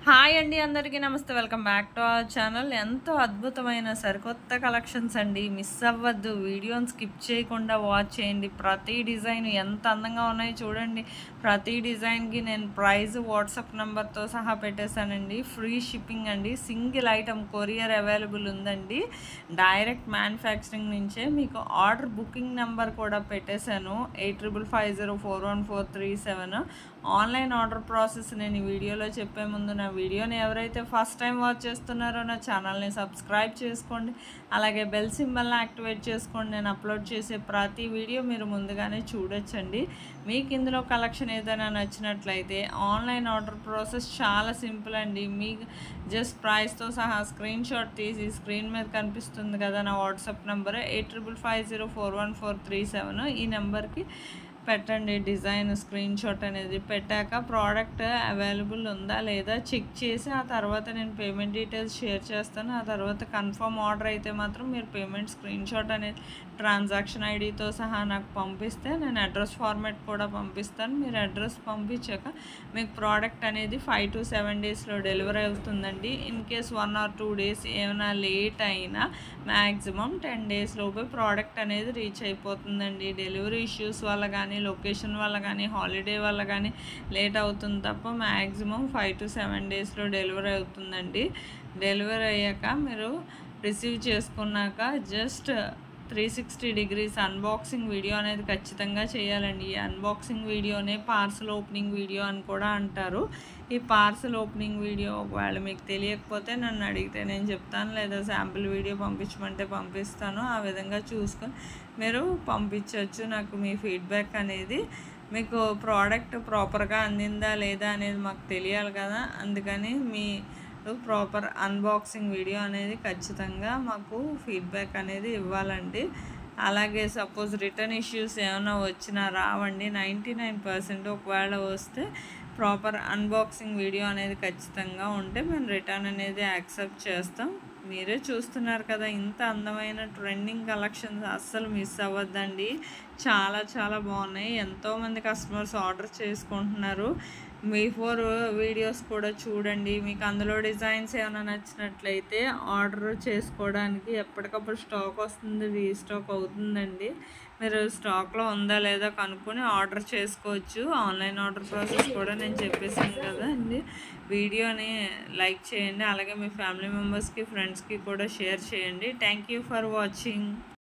Hi అండి, అందరికీ నమస్తే. Welcome back to our channel. ఎంతో అద్భుతమైన సరికొత్త కలెక్షన్స్ అండి. మిస్ అవ్వద్దు, వీడియోని స్కిప్ చేయకుండా వాచ్ చేయండి. ప్రతి డిజైన్ ఎంత అందంగా ఉన్నాయో చూడండి. ప్రతి డిజైన్కి నేను ప్రైస్ వాట్సాప్ నెంబర్తో సహా పెట్టేశానండి. ఫ్రీ షిప్పింగ్ అండి. సింగిల్ ఐటమ్ కొరియర్ అవైలబుల్ ఉందండి. డైరెక్ట్ మ్యానుఫ్యాక్చరింగ్ నుంచే మీకు ఆర్డర్ బుకింగ్ నెంబర్ కూడా పెట్టేశాను. 8555414437. ఆన్లైన్ ఆర్డర్ ప్రాసెస్ నేను ఈ వీడియోలో చెప్పే ముందు నా వీడియోని ఎవరైతే ఫస్ట్ టైం వాచ్ చేస్తున్నారో నా ఛానల్ని సబ్స్క్రైబ్ చేసుకోండి. అలాగే బెల్ సింబల్ని యాక్టివేట్ చేసుకోండి. నేను అప్లోడ్ చేసే ప్రతి వీడియో మీరు ముందుగానే చూడొచ్చండి. మీకు ఇందులో కలెక్షన్ ఏదైనా నచ్చినట్లయితే ఆన్లైన్ ఆర్డర్ ప్రాసెస్ చాలా సింపుల్ అండి. మీకు జస్ట్ ప్రైస్తో సహా స్క్రీన్ షాట్ తీసి స్క్రీన్ మీద కనిపిస్తుంది కదా నా వాట్సాప్ నెంబర్ 8555414437. ఈ నెంబర్కి పెట్టండి. డిజైన్ స్క్రీన్ షాట్ అనేది పెట్టాక ప్రోడక్ట్ అవైలబుల్ ఉందా లేదా చెక్ చేసి ఆ తర్వాత నేను పేమెంట్ డీటెయిల్స్ షేర్ చేస్తాను. ఆ తర్వాత కన్ఫర్మ్ ఆర్డర్ అయితే మాత్రం మీరు పేమెంట్ స్క్రీన్ షాట్ అనేది ట్రాన్సాక్షన్ ఐడితో సహా నాకు పంపిస్తే నేను అడ్రస్ ఫార్మాట్ కూడా పంపిస్తాను. మీరు అడ్రస్ పంపించాక మీకు ప్రోడక్ట్ అనేది 5 to 7 డేస్లో డెలివరీ అవుతుందండి. ఇన్ కేస్ 1 or 2 డేస్ ఏమైనా లేట్ అయినా మ్యాక్సిమం 10 డేస్ లోపే ప్రోడక్ట్ అనేది రీచ్ అయిపోతుందండి. డెలివరీ ఇష్యూస్ వల్ల కానీ, లొకేషన్ వల్ల కానీ, హాలిడే వల్ల కానీ లేట్ అవుతుంది తప్ప మ్యాక్సిమం 5 to 7 డేస్లో డెలివరీ అవుతుందండి. డెలివరీ అయ్యాక మీరు రిసీవ్ చేసుకున్నాక జస్ట్ 360 degrees అన్బాక్సింగ్ వీడియో అనేది ఖచ్చితంగా చేయాలండి. ఈ అన్బాక్సింగ్ వీడియోనే పార్సల్ ఓపెనింగ్ వీడియో అని కూడా అంటారు. ఈ పార్సల్ ఓపెనింగ్ వీడియో ఒకవేళ మీకు తెలియకపోతే నన్ను అడిగితే నేను చెప్తాను, లేదా శాంపిల్ వీడియో పంపించమంటే పంపిస్తాను. ఆ విధంగా చూసుకొని మీరు పంపించవచ్చు. నాకు మీ ఫీడ్బ్యాక్ అనేది, మీకు ప్రోడక్ట్ ప్రాపర్గా అందిందా లేదా అనేది మాకు తెలియాలి కదా. అందుకని మీ ప్రాపర్ అన్బాక్సింగ్ వీడియో అనేది ఖచ్చితంగా మాకు ఫీడ్బ్యాక్ అనేది ఇవ్వాలండి. అలాగే సపోజ్ రిటర్న్ ఇష్యూస్ ఏమైనా వచ్చినా రావండి. 99% ఒకవేళ వస్తే ప్రాపర్ అన్బాక్సింగ్ వీడియో అనేది ఖచ్చితంగా ఉంటే మేము రిటర్న్ అనేది యాక్సెప్ట్ చేస్తాం. మీరే చూస్తున్నారు కదా, ఇంత అందమైన ట్రెండింగ్ కలెక్షన్స్ అస్సలు మిస్ అవ్వద్దండి. చాలా చాలా బాగున్నాయి. ఎంతోమంది కస్టమర్స్ ఆర్డర్ చేసుకుంటున్నారు. బిఫోర్ వీడియోస్ కూడా చూడండి. మీకు అందులో డిజైన్స్ ఏమైనా నచ్చినట్లయితే ఆర్డర్ చేసుకోవడానికి ఎప్పటికప్పుడు స్టాక్ వస్తుంది, రీస్టాక్ అవుతుందండి. మీరు స్టాక్లో ఉందా లేదా కనుక్కొని ఆర్డర్ చేసుకోవచ్చు. ఆన్లైన్ ఆర్డర్ ప్రాసెస్ కూడా నేను చెప్పేసాను కదా అండి. వీడియోని లైక్ చేయండి. అలాగే మీ ఫ్యామిలీ మెంబర్స్కి, ఫ్రెండ్స్కి కూడా షేర్ చేయండి. Thank you for watching.